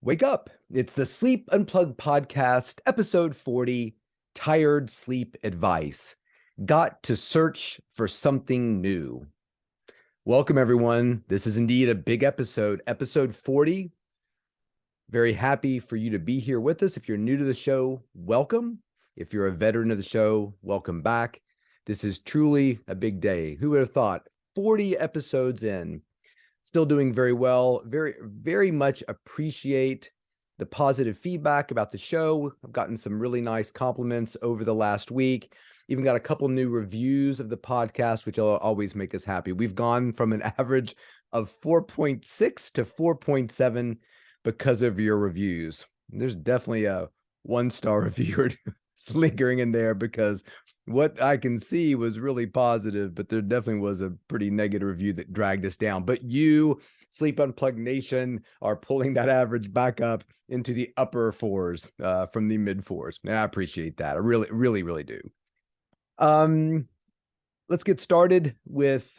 Wake up. It's the Sleep Unplugged podcast, episode 40, Tired Sleep Advice. Got to search for something new. Welcome, everyone. This is indeed a big episode, episode 40. Very happy for you to be here with us. If you're new to the show, welcome. If you're a veteran of the show, welcome back. This is truly a big day. Who would have thought? 40 episodes in. Still doing very well. Very much appreciate the positive feedback about the show. I've gotten some really nice compliments over the last week. Even got a couple new reviews of the podcast, which will always make us happy. We've gone from an average of 4.6 to 4.7 because of your reviews. There's definitely a one-star reviewer lingering in there because what I can see was really positive, but there definitely was a pretty negative review that dragged us down. But you, Sleep Unplugged Nation, are pulling that average back up into the upper fours from the mid fours. And I appreciate that. I really do. Let's get started with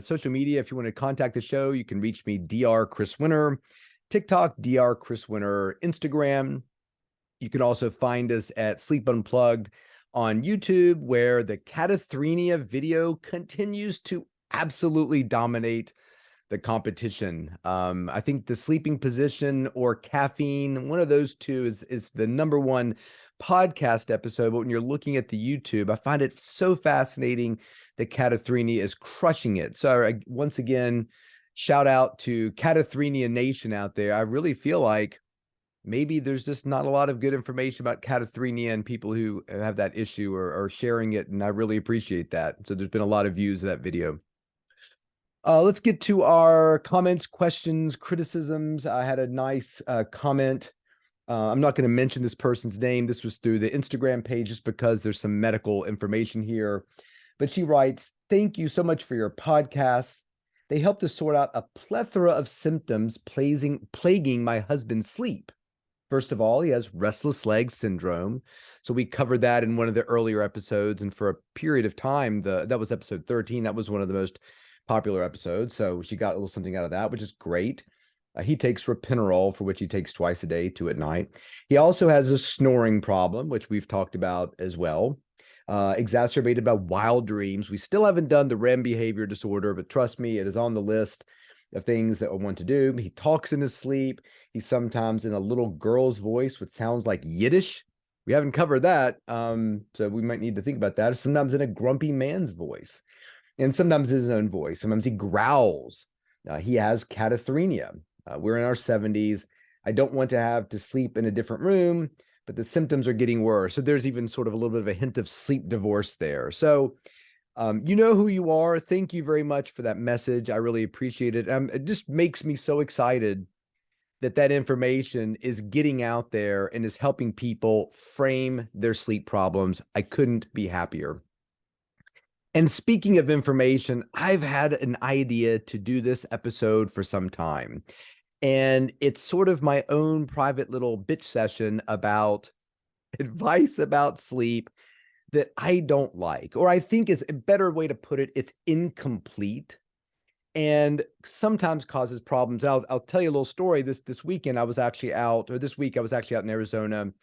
social media. If you want to contact the show, you can reach me, Dr. Chris Winter, TikTok, Dr. Chris Winter, Instagram. You can also find us at Sleep Unplugged on YouTube, where the cataphrenia video continues to absolutely dominate the competition. I think the sleeping position or caffeine, one of those two is the number one podcast episode. But when you're looking at the YouTube, I find it so fascinating that cataphrenia is crushing it. So once again, shout out to Cataphrenia Nation out there. I really feel like maybe there's just not a lot of good information about cataphrenia and people who have that issue are sharing it, and I really appreciate that. So there's been a lot of views of that video. Let's get to our comments, questions, criticisms. I had a nice comment. I'm not going to mention this person's name. This was through the Instagram page just because there's some medical information here. But she writes, "Thank you so much for your podcast. They helped to sort out a plethora of symptoms plaguing my husband's sleep. First of all, he has restless leg syndrome. So we covered that in one of the earlier episodes. And for a period of time, that was episode 13. That was one of the most popular episodes. So she got a little something out of that, which is great. He takes ropinirole, for which he takes twice a day, 2 at night. He also has a snoring problem, which we've talked about as well, exacerbated by wild dreams. We still haven't done the REM behavior disorder, but trust me, it is on the list of things that I want to do. He talks in his sleep. He's sometimes in a little girl's voice, which sounds like Yiddish. We haven't covered that, so we might need to think about that. Sometimes in a grumpy man's voice, and sometimes his own voice. Sometimes he growls. He has cataphrenia. We're in our 70s. I don't want to have to sleep in a different room, but the symptoms are getting worse. So there's even sort of a little bit of a hint of sleep divorce there. So you know who you are. Thank you very much for that message. I really appreciate it. It just makes me so excited that information is getting out there and is helping people frame their sleep problems. I couldn't be happier. And speaking of information, I've had an idea to do this episode for some time. And it's sort of my own private little bitch session about advice about sleep that I don't like, or I think is a better way to put it, it's incomplete and sometimes causes problems. I'll tell you a little story. This weekend I was actually out, or this week I was actually out in Arizona,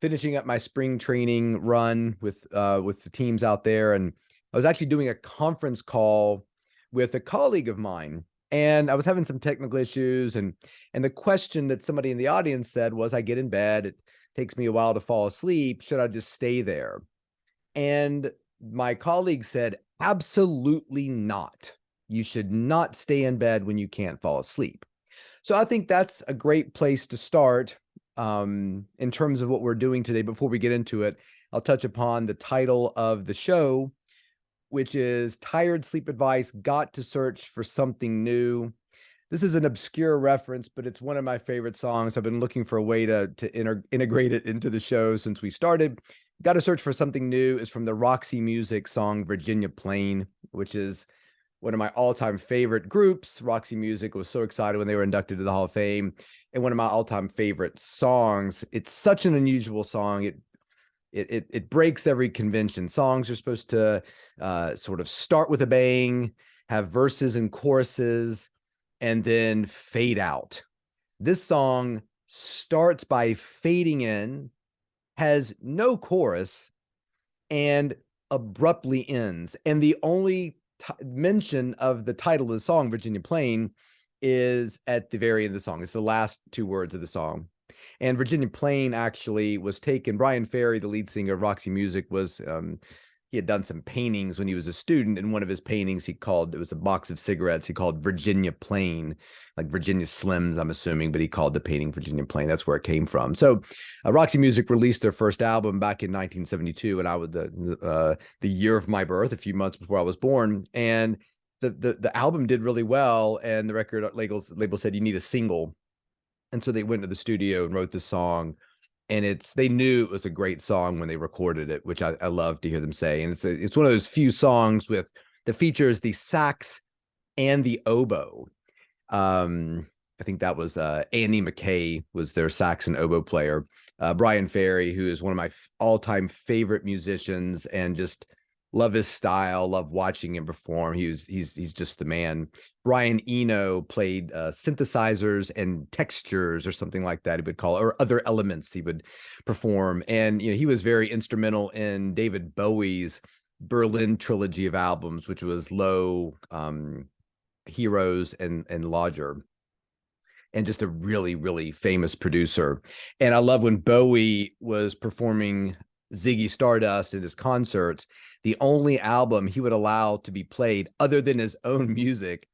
finishing up my spring training run with the teams out there, and I was actually doing a conference call with a colleague of mine, and I was having some technical issues, and the question that somebody in the audience said was, I get in bed, it takes me a while to fall asleep, should I just stay there? And my colleague said, absolutely not. You should not stay in bed when you can't fall asleep. So I think that's a great place to start in terms of what we're doing today. Before we get into it, I'll touch upon the title of the show, which is Tired Sleep Advice, Got to Search for Something New. This is an obscure reference, but it's one of my favorite songs. I've been looking for a way to integrate it into the show since we started. Got to Search for Something New is from the Roxy Music song Virginia Plain, which is one of my all-time favorite groups. Roxy Music was so excited when they were inducted to the Hall of Fame, and one of my all-time favorite songs. It's such an unusual song. It breaks every convention. Songs are supposed to sort of start with a bang, have verses and choruses, and then fade out. This song starts by fading in, has no chorus, and abruptly ends. And the only mention of the title of the song, Virginia Plain, is at the very end of the song. It's the last two words of the song. And Virginia Plain actually was taken. Brian Ferry, the lead singer of Roxy Music, was he had done some paintings when he was a student. And one of his paintings it was a box of cigarettes. He called Virginia Plain, like Virginia Slims, I'm assuming, but he called the painting Virginia Plain. That's where it came from. So Roxy Music released their first album back in 1972, and I was the year of my birth, a few months before I was born. And the album did really well, and the record label said you need a single. And so they went to the studio and wrote the song, and they knew it was a great song when they recorded it, which I love to hear them say. And it's one of those few songs with the features the sax and the oboe. I think that was Andy McKay was their sax and oboe player. Brian Ferry, who is one of my all-time favorite musicians, and just love his style, love watching him perform. He's just the man. Brian Eno played synthesizers and textures or something like that, he would call it, or other elements he would perform. And he was very instrumental in David Bowie's Berlin trilogy of albums, which was Low, Heroes, and Lodger. And just a really, really famous producer. And I love when Bowie was performing Ziggy Stardust in his concerts, the only album he would allow to be played other than his own music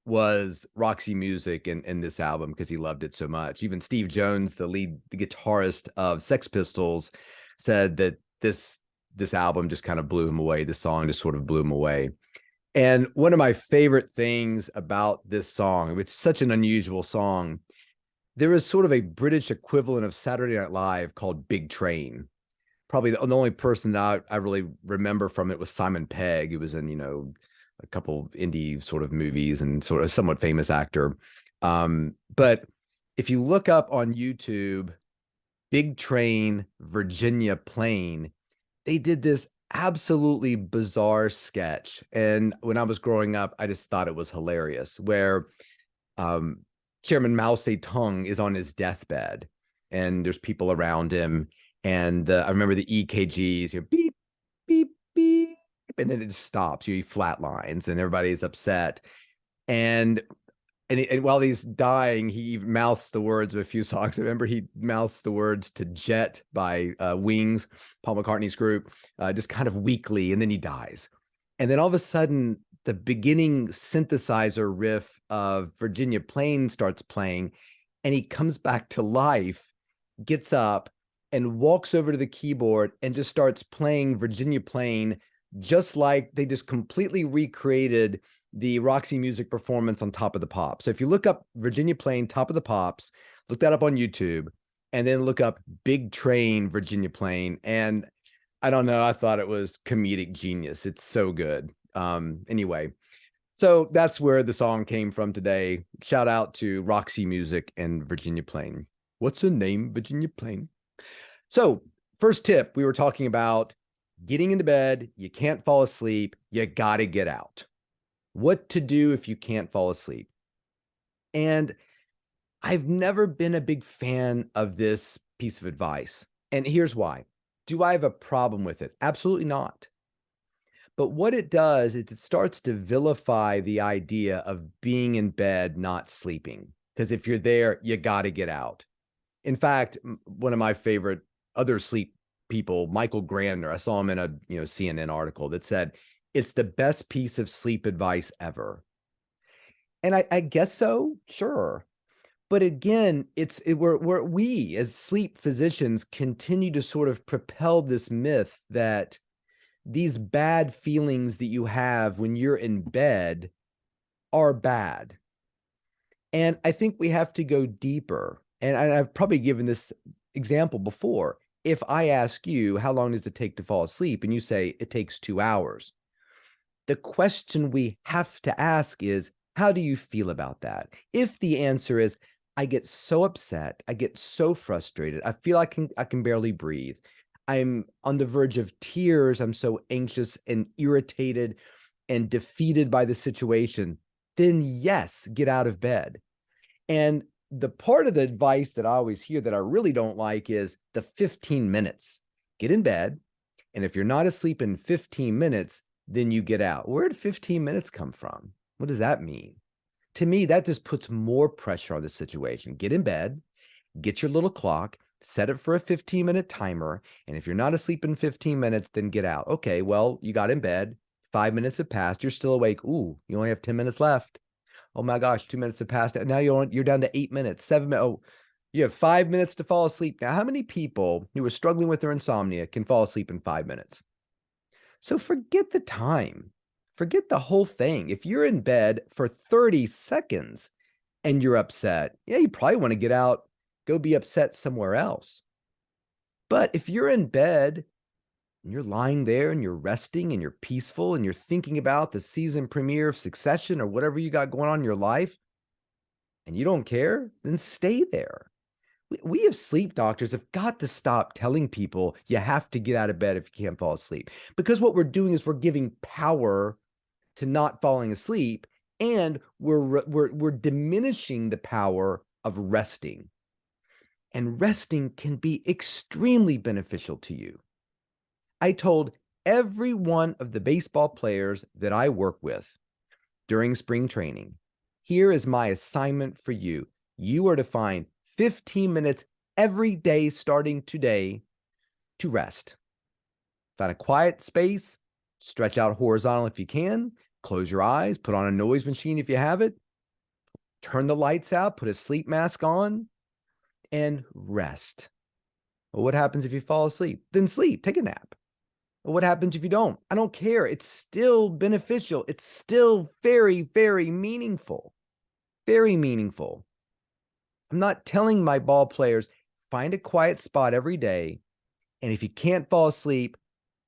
was Roxy Music and this album, because he loved it so much. Even Steve Jones, the guitarist of Sex Pistols, said that this album just kind of blew him away. This song just sort of blew him away. And one of my favorite things about this song, which is such an unusual song, there is sort of a British equivalent of Saturday Night Live called Big Train. Probably the only person that I really remember from it was Simon Pegg, who was in, a couple indie sort of movies and sort of somewhat famous actor. But if you look up on YouTube, Big Train, Virginia Plain, they did this absolutely bizarre sketch. And when I was growing up, I just thought it was hilarious, where Chairman Mao Zedong is on his deathbed and there's people around him. And I remember the EKGs, beep, beep, beep, and then it just stops. He flatlines, and everybody's upset. And while he's dying, he mouths the words of a few songs. I remember he mouths the words to Jet by Wings, Paul McCartney's group, just kind of weakly, and then he dies. And then all of a sudden, the beginning synthesizer riff of Virginia Plain starts playing, and he comes back to life, gets up, and walks over to the keyboard and just starts playing Virginia Plain, just like they just completely recreated the Roxy Music performance on Top of the Pops. So if you look up Virginia Plain, Top of the Pops, look that up on YouTube, and then look up Big Train, Virginia Plain. And I don't know, I thought it was comedic genius. It's so good. Anyway, so that's where the song came from today. Shout out to Roxy Music and Virginia Plain. What's her name? Virginia Plain. So first tip, we were talking about getting into bed. You can't fall asleep. You got to get out. What to do if you can't fall asleep. And I've never been a big fan of this piece of advice. And here's why. Do I have a problem with it? Absolutely not. But what it does is it starts to vilify the idea of being in bed, not sleeping. Because if you're there, you got to get out. In fact, one of my favorite other sleep people, Michael Grandner, I saw him in a CNN article that said, it's the best piece of sleep advice ever. And I guess so, sure. But again, we as sleep physicians continue to sort of propel this myth that these bad feelings that you have when you're in bed are bad. And I think we have to go deeper. And I've probably given this example before. If I ask you, how long does it take to fall asleep? And you say, it takes 2 hours. The question we have to ask is, how do you feel about that? If the answer is, I get so upset, I get so frustrated, I feel I can barely breathe, I'm on the verge of tears, I'm so anxious and irritated and defeated by the situation, then yes, get out of bed. And the part of the advice that I always hear that I really don't like is the 15 minutes. Get in bed, and if you're not asleep in 15 minutes, then you get out. Where did 15 minutes come from? What does that mean? To me, that just puts more pressure on the situation. Get in bed, get your little clock, set it for a 15-minute timer, and if you're not asleep in 15 minutes, then get out. Okay, well, you got in bed, 5 minutes have passed, you're still awake. Ooh, you only have 10 minutes left. Oh my gosh, 2 minutes have passed. Now you're down to 8 minutes, 7 minutes. Oh, you have 5 minutes to fall asleep. Now, how many people who are struggling with their insomnia can fall asleep in 5 minutes? So forget the time. Forget the whole thing. If you're in bed for 30 seconds and you're upset, yeah, you probably want to get out, go be upset somewhere else. But if you're in bed and you're lying there and you're resting and you're peaceful and you're thinking about the season premiere of Succession or whatever you got going on in your life and you don't care, then stay there. We as sleep doctors have got to stop telling people you have to get out of bed if you can't fall asleep. Because what we're doing is we're giving power to not falling asleep, and we're diminishing the power of resting. And resting can be extremely beneficial to you. I told every one of the baseball players that I work with during spring training, here is my assignment for you. You are to find 15 minutes every day starting today to rest. Find a quiet space, stretch out horizontal if you can, close your eyes, put on a noise machine if you have it, turn the lights out, put a sleep mask on, and rest. Well, what happens if you fall asleep? Then sleep, take a nap. Well, what happens if you don't? I don't care. It's still beneficial. It's still very, very meaningful. Very meaningful. I'm not telling my ball players, find a quiet spot every day, and if you can't fall asleep,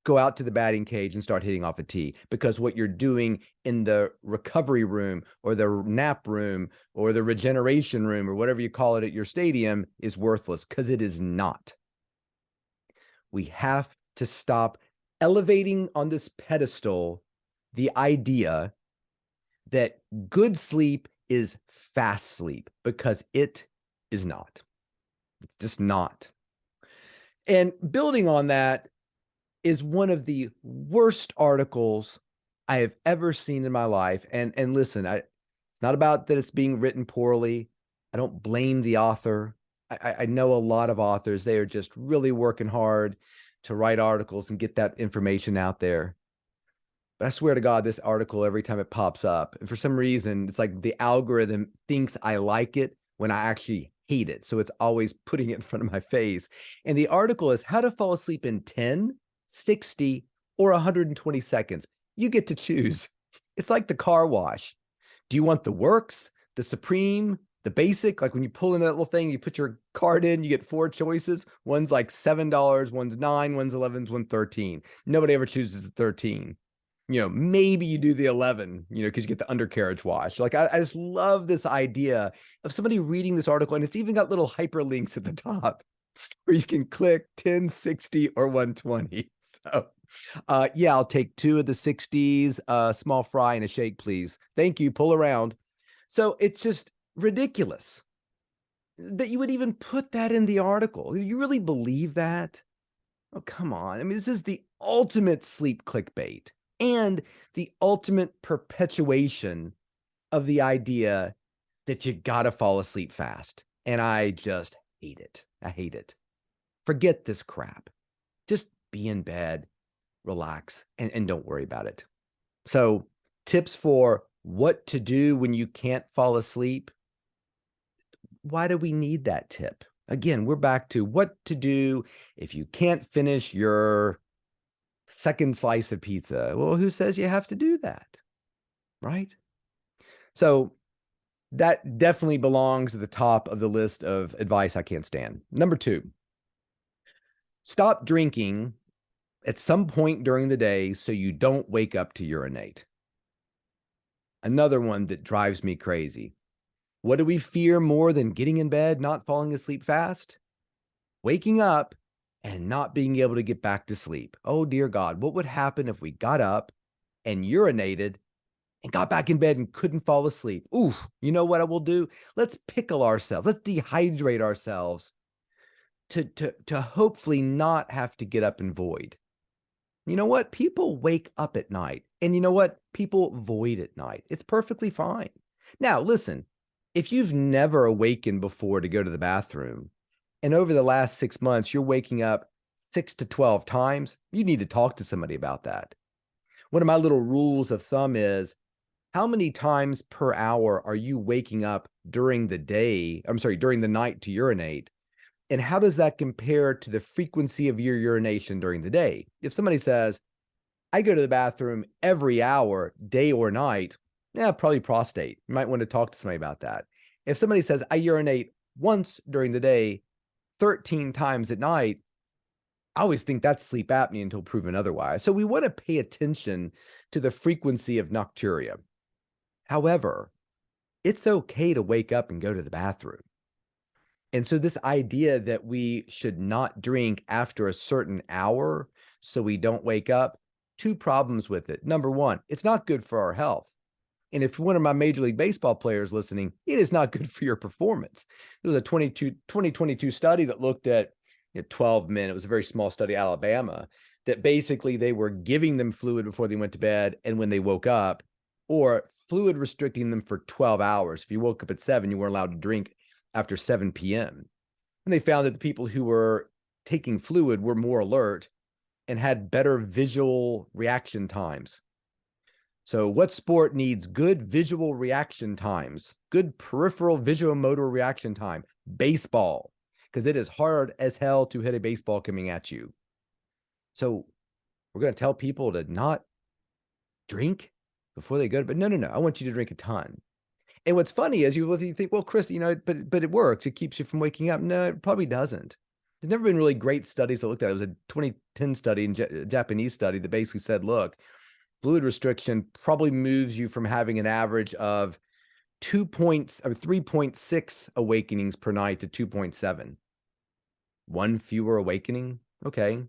go out to the batting cage and start hitting off a tee, because what you're doing in the recovery room or the nap room or the regeneration room or whatever you call it at your stadium is worthless, because it is not. We have to stop elevating on this pedestal the idea that good sleep is fast sleep, because it is not. It's just not. And building on that is one of the worst articles I have ever seen in my life. And listen, it's not about that it's being written poorly. I don't blame the author. I know a lot of authors, they are just really working hard to write articles and get that information out there. But I swear to God, this article, every time it pops up, and for some reason, it's like the algorithm thinks I like it when I actually hate it. So it's always putting it in front of my face. And the article is how to fall asleep in 10, 60, or 120 seconds. You get to choose. It's like the car wash. Do you want the works, the supreme, the basic? Like when you pull in that little thing, you put your card in, you get 4 choices. One's like $7, one's $9, one's $11, one's $13. Nobody ever chooses the 13. Maybe you do the 11, because you get the undercarriage wash. Like, I just love this idea of somebody reading this article, and it's even got little hyperlinks at the top where you can click 10, 60, or 120. So, yeah, I'll take 2 of the 60s, small fry and a shake, please. Thank you. Pull around. So it's just ridiculous that you would even put that in the article. Do you really believe that? Oh, come on. I mean, this is the ultimate sleep clickbait and the ultimate perpetuation of the idea that you gotta fall asleep fast. And I just hate it. I hate it. Forget this crap. Just be in bed, relax, and don't worry about it. So, tips for what to do when you can't fall asleep. Why do we need that tip? Again, we're back to what to do if you can't finish your second slice of pizza. Well, who says you have to do that? Right? So that definitely belongs at the top of the list of advice I can't stand. Number 2, stop drinking at some point during the day so you don't wake up to urinate. Another one that drives me crazy. What do we fear more than getting in bed, not falling asleep fast? Waking up and not being able to get back to sleep. Oh, dear God, what would happen if we got up and urinated and got back in bed and couldn't fall asleep. Ooh, you know what I will do? Let's pickle ourselves. Let's dehydrate ourselves to hopefully not have to get up and void. You know what? People wake up at night, and you know what? People void at night. It's perfectly fine. Now, listen, if you've never awakened before to go to the bathroom, and over the last 6 months, you're waking up 6 to 12 times, you need to talk to somebody about that. One of my little rules of thumb is, how many times per hour are you waking up during the day? I'm sorry, during the night to urinate? And how does that compare to the frequency of your urination during the day? If somebody says, I go to the bathroom every hour, day or night, yeah, probably prostate. You might want to talk to somebody about that. If somebody says, I urinate once during the day, 13 times at night, I always think that's sleep apnea until proven otherwise. So we want to pay attention to the frequency of nocturia. However, it's okay to wake up and go to the bathroom. And so this idea that we should not drink after a certain hour so we don't wake up, two problems with it. Number one, it's not good for our health. And if one of my Major League Baseball players listening, it is not good for your performance. There was a 2022 study that looked at 12 men. It was a very small study, Alabama, that basically they were giving them fluid before they went to bed and when they woke up, or fluid restricting them for 12 hours. If you woke up at 7, you weren't allowed to drink after 7 p.m. And they found that the people who were taking fluid were more alert and had better visual reaction times. So what sport needs good visual reaction times, good peripheral visual motor reaction time? Baseball, because it is hard as hell to hit a baseball coming at you. So we're going to tell people to not drink before they go to bed. No. I want you to drink a ton. And what's funny is you think, well, Chris, but it works. It keeps you from waking up. No, it probably doesn't. There's never been really great studies that looked at it. It was a 2010 study, a Japanese study that basically said, look, fluid restriction probably moves you from having an average of 3.6 awakenings per night to 2.7. One fewer awakening. Okay.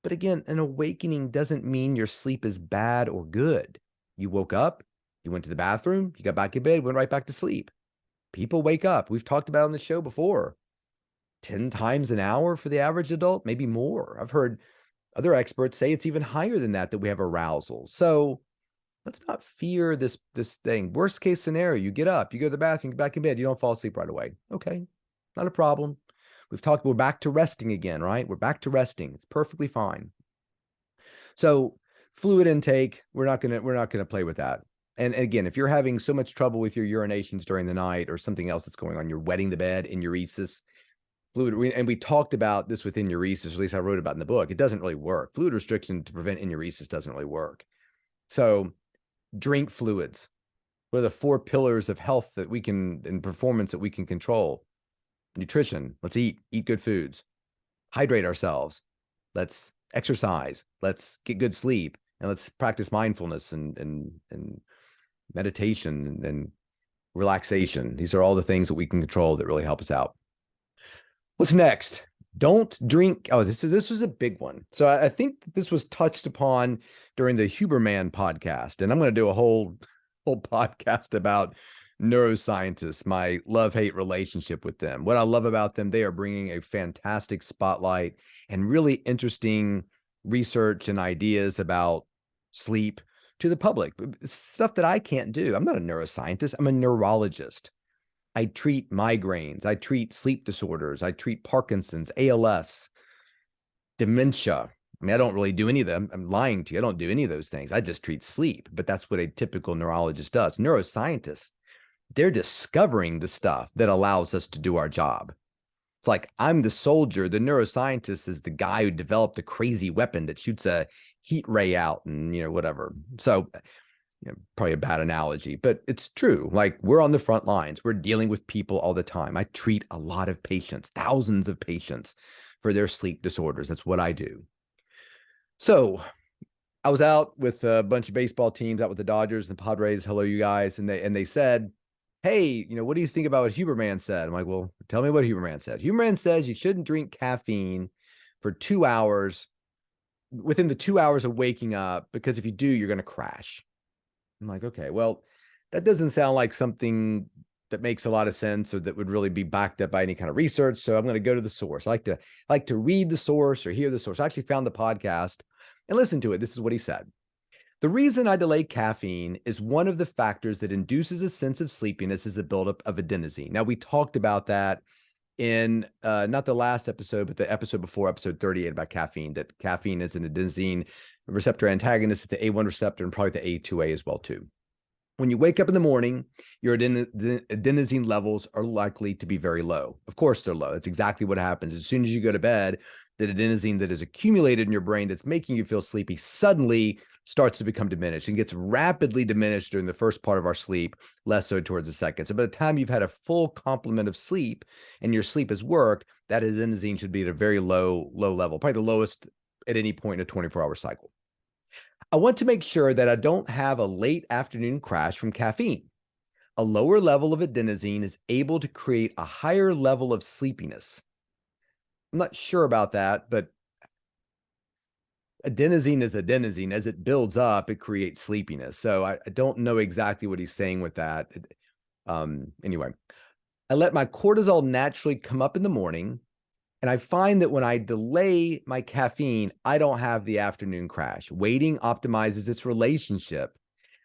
But again, an awakening doesn't mean your sleep is bad or good. You woke up, you went to the bathroom, you got back in bed, went right back to sleep. People wake up. We've talked about it on the show before. 10 times an hour for the average adult, maybe more. I've heard other experts say it's even higher than that we have arousal. So let's not fear this thing. Worst case scenario, you get up, you go to the bathroom, get back in bed, you don't fall asleep right away. Okay, not a problem. We're back to resting again, right? We're back to resting. It's perfectly fine. So fluid intake, we're not gonna play with that. And again, if you're having so much trouble with your urinations during the night or something else that's going on, you're wetting the bed, enuresis, fluid, and we talked about this with enuresis, at least I wrote about in the book. It doesn't really work. Fluid restriction to prevent enuresis doesn't really work. So drink fluids. What are the 4 pillars of health that we can, and performance that we can control? Nutrition. Let's eat good foods. Hydrate ourselves. Let's exercise. Let's get good sleep. And let's practice mindfulness and meditation and relaxation. These are all the things that we can control that really help us out. What's next? Don't drink. Oh, this was a big one. So I think this was touched upon during the Huberman podcast, and I'm going to do a whole podcast about neuroscientists, my love-hate relationship with them. What I love about them, they are bringing a fantastic spotlight and really interesting research and ideas about sleep to the public. Stuff that I can't do. I'm not a neuroscientist. I'm a neurologist. I treat migraines. I treat sleep disorders. I treat Parkinson's, ALS, dementia. I mean, I don't really do any of them. I'm lying to you. I don't do any of those things. I just treat sleep, but that's what a typical neurologist does. Neuroscientists, they're discovering the stuff that allows us to do our job. It's like I'm the soldier. The neuroscientist is the guy who developed the crazy weapon that shoots a heat ray out and, whatever. So, probably a bad analogy, but it's true. Like, we're on the front lines. We're dealing with people all the time. I treat a lot of patients, thousands of patients for their sleep disorders. That's what I do. So I was out with a bunch of baseball teams, out with the Dodgers and the Padres. Hello, you guys. And they said, hey, what do you think about what Huberman said? I'm like, well, tell me what Huberman said. Huberman says you shouldn't drink caffeine for 2 hours, within the 2 hours of waking up, because if you do, you're going to crash. I'm like, okay, well, that doesn't sound like something that makes a lot of sense or that would really be backed up by any kind of research. So I'm going to go to the source. I like to read the source or hear the source. I actually found the podcast and listened to it. This is what he said. The reason I delay caffeine is one of the factors that induces a sense of sleepiness is the buildup of adenosine. Now, we talked about that in not the last episode, but the episode before, episode 38, about caffeine, that caffeine is an adenosine receptor antagonist at the A1 receptor and probably the A2A as well, too. When you wake up in the morning, your adenosine levels are likely to be very low. Of course, they're low. That's exactly what happens. As soon as you go to bed, that adenosine that is accumulated in your brain that's making you feel sleepy suddenly starts to become diminished and gets rapidly diminished during the first part of our sleep, less so towards the second. So by the time you've had a full complement of sleep and your sleep has worked, that adenosine should be at a very low level, probably the lowest at any point in a 24-hour cycle. I want to make sure that I don't have a late afternoon crash from caffeine. A lower level of adenosine is able to create a higher level of sleepiness. I'm not sure about that, but adenosine is adenosine. As it builds up, it creates sleepiness. So I don't know exactly what he's saying with that. Anyway, I let my cortisol naturally come up in the morning. And I find that when I delay my caffeine, I don't have the afternoon crash. Waiting optimizes its relationship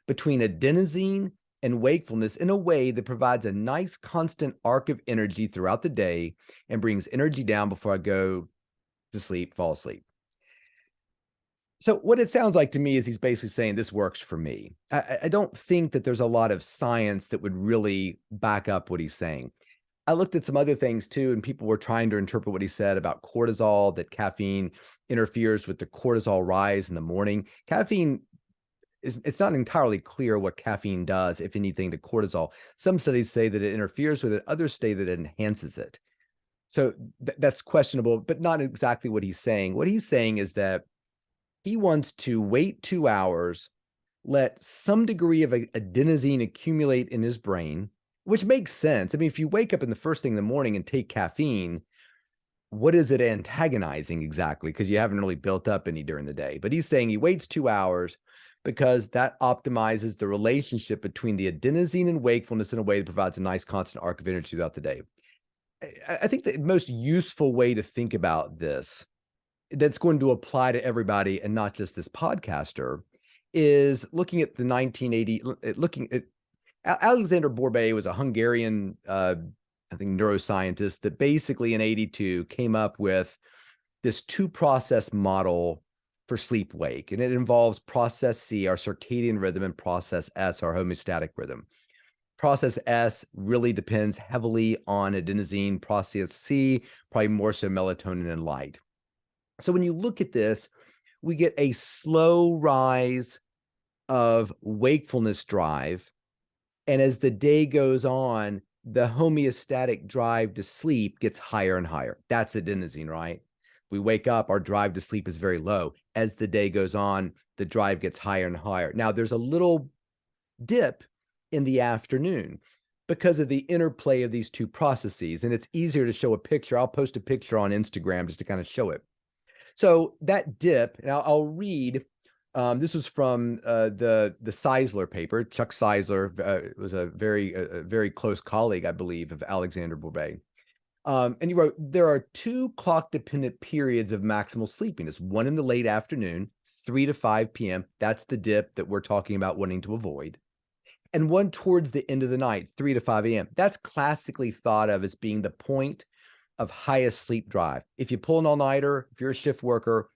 between adenosine and wakefulness in a way that provides a nice constant arc of energy throughout the day and brings energy down before I go to sleep, fall asleep. So what it sounds like to me is he's basically saying this works for me. I don't think that there's a lot of science that would really back up what he's saying. I looked at some other things too, and people were trying to interpret what he said about cortisol, that caffeine interferes with the cortisol rise in the morning. Caffeine it's not entirely clear what caffeine does, if anything, to cortisol. Some studies say that it interferes with it, others say that it enhances it. So that's questionable, but not exactly what he's saying. What he's saying is that he wants to wait 2 hours, let some degree of adenosine accumulate in his brain, which makes sense. I mean, if you wake up in the first thing in the morning and take caffeine, what is it antagonizing exactly? Because you haven't really built up any during the day. But he's saying he waits 2 hours because that optimizes the relationship between the adenosine and wakefulness in a way that provides a nice constant arc of energy throughout the day. I think the most useful way to think about this, that's going to apply to everybody and not just this podcaster, is looking at the 1980, looking at Alexander Borbet was a Hungarian, I think, neuroscientist that basically in 82 came up with this two-process model for sleep-wake. And it involves process C, our circadian rhythm, and process S, our homeostatic rhythm. Process S really depends heavily on adenosine. Process C, probably more so melatonin and light. So when you look at this, we get a slow rise of wakefulness drive. And as the day goes on, the homeostatic drive to sleep gets higher and higher. That's adenosine, right? We wake up, our drive to sleep is very low. As the day goes on, the drive gets higher and higher. Now, there's a little dip in the afternoon because of the interplay of these two processes. And it's easier to show a picture. I'll post a picture on Instagram just to kind of show it. So that dip, and I'll read. This was from the Seisler paper. Chuck Seisler was a very close colleague, I believe, of Alexander Borbet. And he wrote, there are two clock-dependent periods of maximal sleepiness, one in the late afternoon, 3 to 5 p.m. That's the dip that we're talking about wanting to avoid. And one towards the end of the night, 3 to 5 a.m. That's classically thought of as being the point of highest sleep drive. If you pull an all-nighter, if you're a shift worker,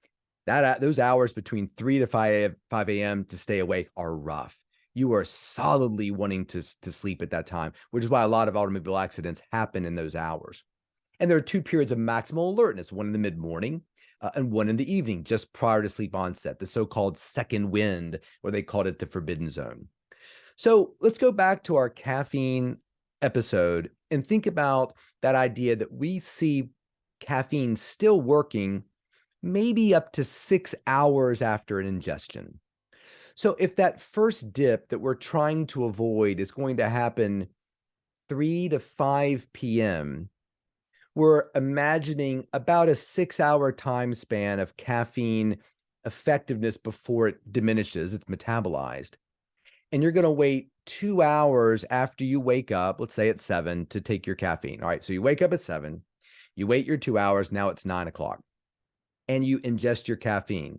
those hours between 3 to 5 a.m. to stay awake are rough. You are solidly wanting to sleep at that time, which is why a lot of automobile accidents happen in those hours. And there are two periods of maximal alertness, one in the mid-morning and one in the evening, just prior to sleep onset, the so-called second wind, or they called it the forbidden zone. So let's go back to our caffeine episode and think about that idea that we see caffeine still working maybe up to 6 hours after an ingestion. So if that first dip that we're trying to avoid is going to happen 3 to 5 p.m., we're imagining about a 6-hour time span of caffeine effectiveness before it diminishes, it's metabolized. and you're going to wait 2 hours after you wake up, let's say at 7, to take your caffeine. All right. So you wake up at 7, you wait your 2 hours. Now it's 9 o'clock and you ingest your caffeine.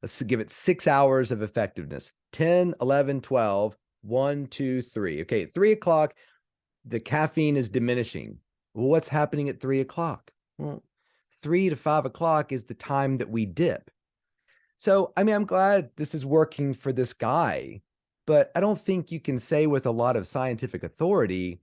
Let's give it 6 hours of effectiveness. 10, 11, 12, 1, 2, 3. Okay. At 3 o'clock, the caffeine is diminishing. Well, what's happening at 3 o'clock? Well, 3 to 5 o'clock is the time that we dip. So, I mean, I'm glad this is working for this guy, but I don't think you can say with a lot of scientific authority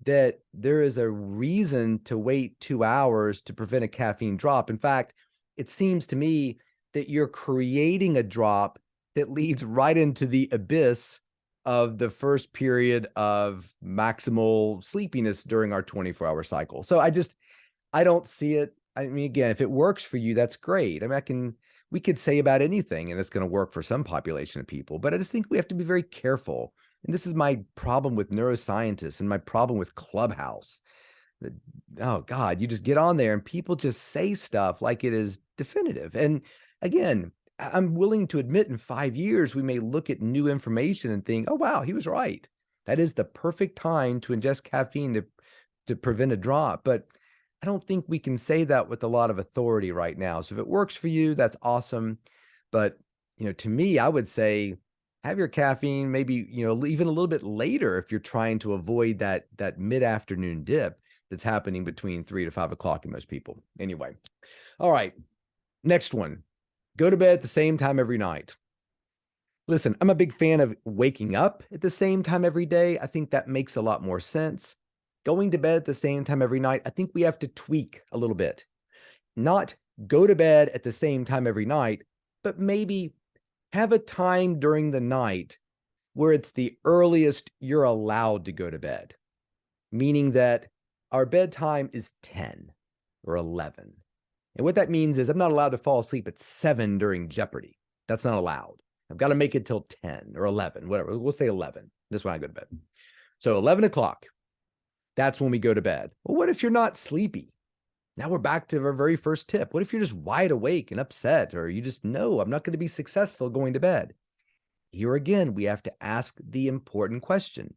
that there is a reason to wait 2 hours to prevent a caffeine drop. In fact, it seems to me that you're creating a drop that leads right into the abyss of the first period of maximal sleepiness during our 24-hour cycle. So I don't see it. I mean, again, if it works for you, that's great. I mean, we could say about anything and it's going to work for some population of people, but I just think we have to be very careful. And this is my problem with neuroscientists and my problem with Clubhouse. Oh God, you just get on there and people just say stuff like it is definitive. And again, I'm willing to admit in 5 years, we may look at new information and think, oh, wow, he was right. That is the perfect time to ingest caffeine to prevent a drop. But I don't think we can say that with a lot of authority right now. So if it works for you, that's awesome. But, to me, I would say have your caffeine maybe, even a little bit later if you're trying to avoid that mid-afternoon dip that's happening between 3 to 5 o'clock in most people. Anyway. All right. Next one. Go to bed at the same time every night. Listen, I'm a big fan of waking up at the same time every day. I think that makes a lot more sense. Going to bed at the same time every night, I think we have to tweak a little bit. Not go to bed at the same time every night, but maybe have a time during the night where it's the earliest you're allowed to go to bed, meaning that our bedtime is 10 or 11. And what that means is I'm not allowed to fall asleep at 7 during Jeopardy. That's not allowed. I've got to make it till 10 or 11, whatever. We'll say 11. This is when I go to bed. So 11 o'clock, that's when we go to bed. Well, what if you're not sleepy? Now we're back to our very first tip. What if you're just wide awake and upset, or you just know I'm not going to be successful going to bed? Here again, we have to ask the important question.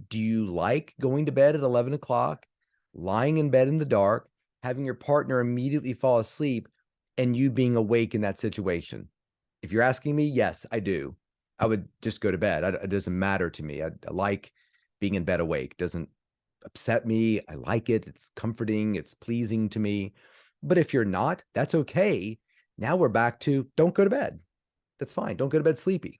Do you like going to bed at 11 o'clock, lying in bed in the dark, having your partner immediately fall asleep, and you being awake in that situation? If you're asking me, yes, I do. I would just go to bed. It doesn't matter to me. I like being in bed awake. It doesn't upset me. I like it. It's comforting. It's pleasing to me. But if you're not, that's okay. Now we're back to don't go to bed. That's fine. Don't go to bed sleepy.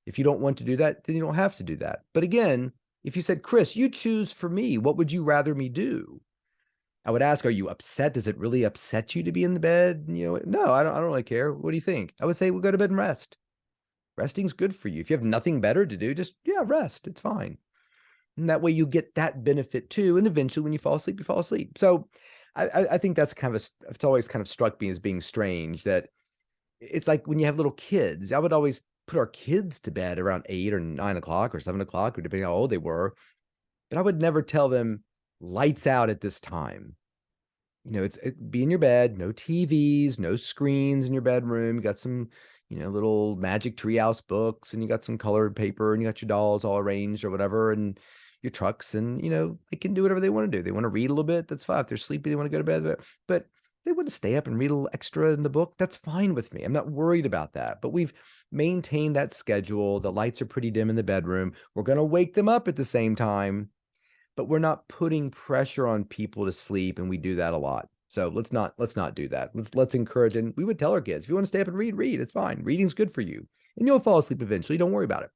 If you don't want to do that, then you don't have to do that. But again, if you said, Chris, you choose for me, what would you rather me do? I would ask, are you upset? Does it really upset you to be in the bed? No, I don't really care. What do you think? I would say, well, go to bed and rest. Resting's good for you. If you have nothing better to do, just, rest. It's fine. And that way you get that benefit too. And eventually when you fall asleep, you fall asleep. So I think that's it's always kind of struck me as being strange that it's like when you have little kids, I would always put our kids to bed around 8 or 9 o'clock or 7 o'clock, or depending on how old they were. But I would never tell them lights out at this time. Be in your bed, no TVs, no screens in your bedroom. You got some, little magic treehouse books, and you got some colored paper, and you got your dolls all arranged or whatever, and your trucks, and, they can do whatever they want to do. They want to read a little bit. That's fine. If they're sleepy, they want to go to bed, but they want to stay up and read a little extra in the book. That's fine with me. I'm not worried about that, but we've maintained that schedule. The lights are pretty dim in the bedroom. We're going to wake them up at the same time, but we're not putting pressure on people to sleep. And we do that a lot. So let's not do that. Let's encourage. And we would tell our kids, if you want to stay up and read, it's fine. Reading's good for you and you'll fall asleep eventually. Don't worry about it.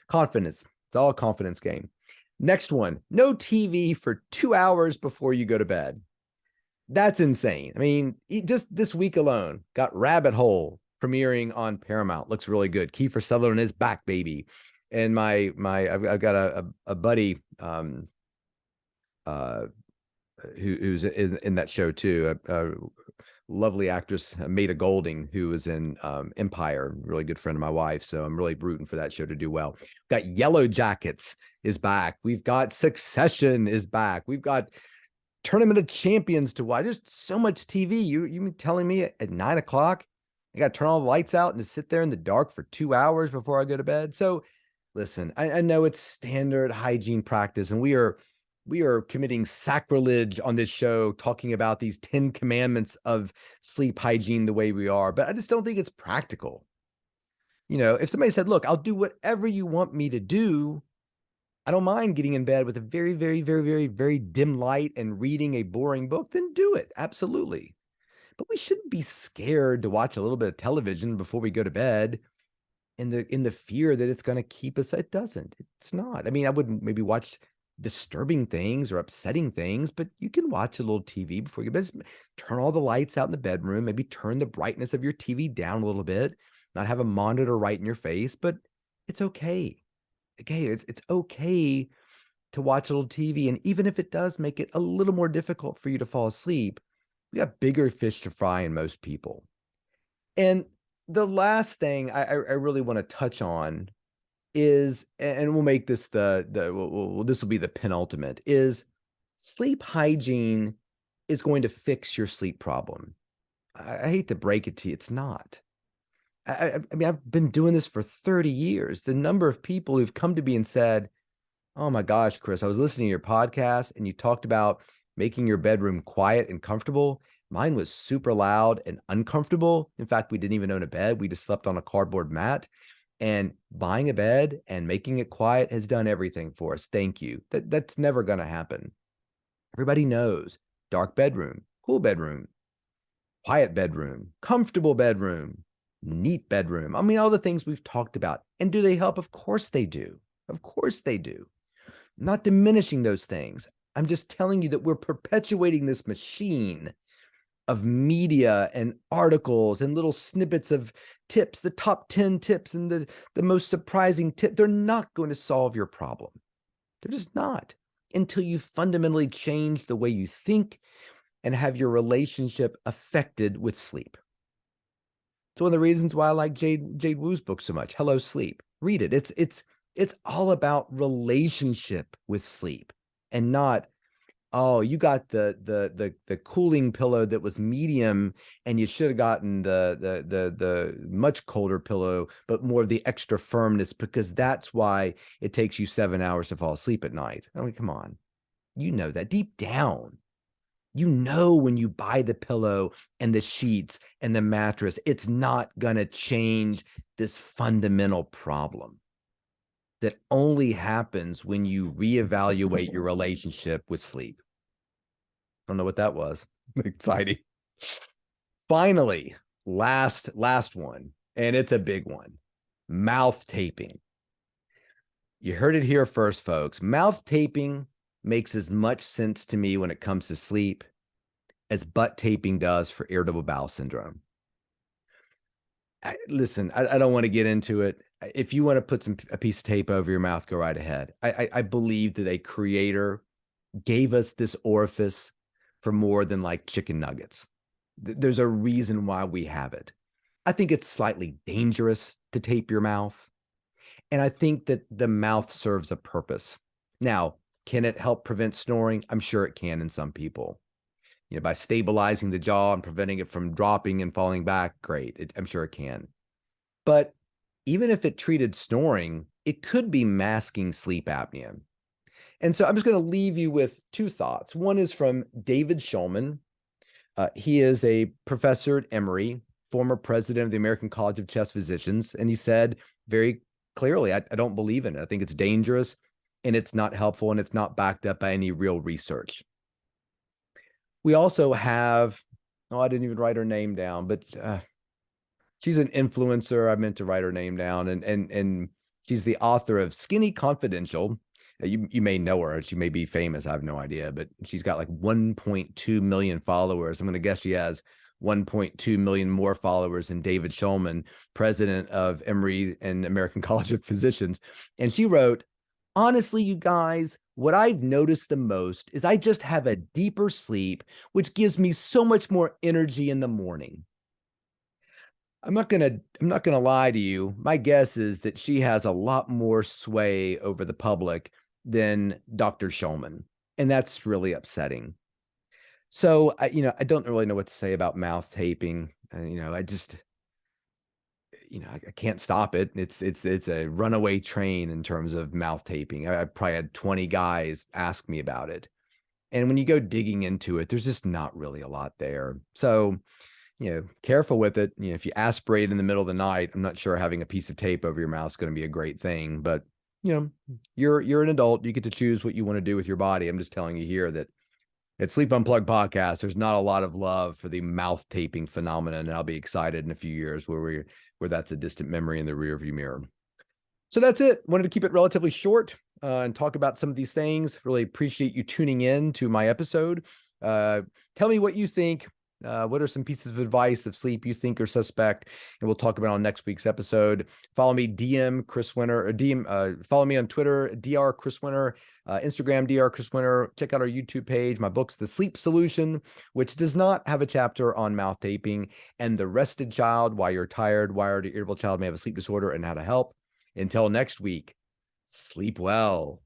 Confidence. It's all a confidence game. Next one, no TV for 2 hours before you go to bed. That's insane. I mean, just this week alone, got Rabbit Hole premiering on Paramount. Looks really good. Kiefer Sutherland is back, baby. And I've got a buddy who's in that show too. A lovely actress, Maida Golding, who was in Empire, really good friend of my wife. So I'm really rooting for that show to do well. We've got Yellow Jackets is back. We've got Succession is back. We've got Tournament of Champions to watch. There's so much TV. You telling me at 9 o'clock, I got to turn all the lights out and to sit there in the dark for 2 hours before I go to bed? So listen, I know it's standard hygiene practice, and we are committing sacrilege on this show talking about these 10 commandments of sleep hygiene the way we are, but I just don't think it's practical. If somebody said, look, I'll do whatever you want me to do, I don't mind getting in bed with a very, very, very, very, very dim light and reading a boring book, then do it. Absolutely. But we shouldn't be scared to watch a little bit of television before we go to bed in the fear that it's going to keep us. It doesn't. It's not. I mean, I wouldn't maybe watch disturbing things or upsetting things, but you can watch a little TV before you go to bed. Turn all the lights out in the bedroom, maybe turn the brightness of your TV down a little bit, not have a monitor right in your face, but it's okay. Okay, it's okay to watch a little TV. And even if it does make it a little more difficult for you to fall asleep, we have bigger fish to fry in most people. And the last thing I really want to touch on is, and we'll make this this will be the penultimate, is sleep hygiene is going to fix your sleep problem. I hate to break it to you, it's not. I mean, I've been doing this for 30 years. The number of people who've come to me and said, oh my gosh, Chris, I was listening to your podcast and you talked about making your bedroom quiet and comfortable. Mine was super loud and uncomfortable. In fact, we didn't even own a bed. We just slept on a cardboard mat. And buying a bed and making it quiet has done everything for us. Thank you. That's never going to happen. Everybody knows dark bedroom, cool bedroom, quiet bedroom, comfortable bedroom, neat bedroom. I mean, all the things we've talked about. And do they help? Of course they do. Of course they do. I'm not diminishing those things. I'm just telling you that we're perpetuating this machine of media and articles and little snippets of tips, the top 10 tips and the most surprising tip. They're not going to solve your problem. They're just not, until you fundamentally change the way you think and have your relationship affected with sleep. It's one of the reasons why I like Jade Wu's book so much, Hello Sleep. Read it. It's all about relationship with sleep, and not, oh, you got the cooling pillow that was medium and you should have gotten the much colder pillow, but more of the extra firmness, because that's why it takes you 7 hours to fall asleep at night. I mean, come on. You know that deep down. You know, when you buy the pillow and the sheets and the mattress, it's not going to change this fundamental problem that only happens when you reevaluate your relationship with sleep. I don't know what that was. Exciting. Finally, last one, and it's a big one. Mouth taping. You heard it here first, folks. Mouth taping makes as much sense to me when it comes to sleep as butt taping does for irritable bowel syndrome. Listen, I don't want to get into it. If you want to put a piece of tape over your mouth, go right ahead. I believe that a creator gave us this orifice for more than like chicken nuggets. There's a reason why we have it. I think it's slightly dangerous to tape your mouth. And I think that the mouth serves a purpose. Now, can it help prevent snoring? I'm sure it can in some people. By stabilizing the jaw and preventing it from dropping and falling back, great. I'm sure it can. But even if it treated snoring, it could be masking sleep apnea. And so I'm just going to leave you with two thoughts. One is from David Shulman. He is a professor at Emory, former president of the American College of Chest Physicians. And he said very clearly, I don't believe in it. I think it's dangerous and it's not helpful and it's not backed up by any real research. We also have, I didn't even write her name down, but she's an influencer. I meant to write her name down. And she's the author of Skinny Confidential. You may know her. She may be famous. I have no idea, but she's got like 1.2 million followers. I'm going to guess she has 1.2 million more followers than David Shulman, president of Emory and American College of Physicians. And she wrote, honestly, you guys, what I've noticed the most is I just have a deeper sleep, which gives me so much more energy in the morning. I'm not gonna lie to you. My guess is that she has a lot more sway over the public than Dr. Shulman, and that's really upsetting. So I don't really know what to say about mouth taping. I can't stop it. It's a runaway train in terms of mouth taping. I probably had 20 guys ask me about it. And when you go digging into it, there's just not really a lot there. So, careful with it. If you aspirate in the middle of the night, I'm not sure having a piece of tape over your mouth is going to be a great thing, but you're an adult. You get to choose what you want to do with your body. I'm just telling you here that at Sleep Unplugged podcast, there's not a lot of love for the mouth taping phenomenon. And I'll be excited in a few years where that's a distant memory in the rearview mirror. So that's it. Wanted to keep it relatively short and talk about some of these things. Really appreciate you tuning in to my episode. Tell me what you think. What are some pieces of advice of sleep you think are suspect? And we'll talk about on next week's episode. Follow me, DM Chris Winter, or DM, follow me on Twitter, Dr. Chris Winter, Instagram, Dr. Chris Winter. Check out our YouTube page. My book's The Sleep Solution, which does not have a chapter on mouth taping, and The Rested Child, Why Your Tired, Wired, or Irritable Child May Have a Sleep Disorder and How to Help. Until next week, sleep well.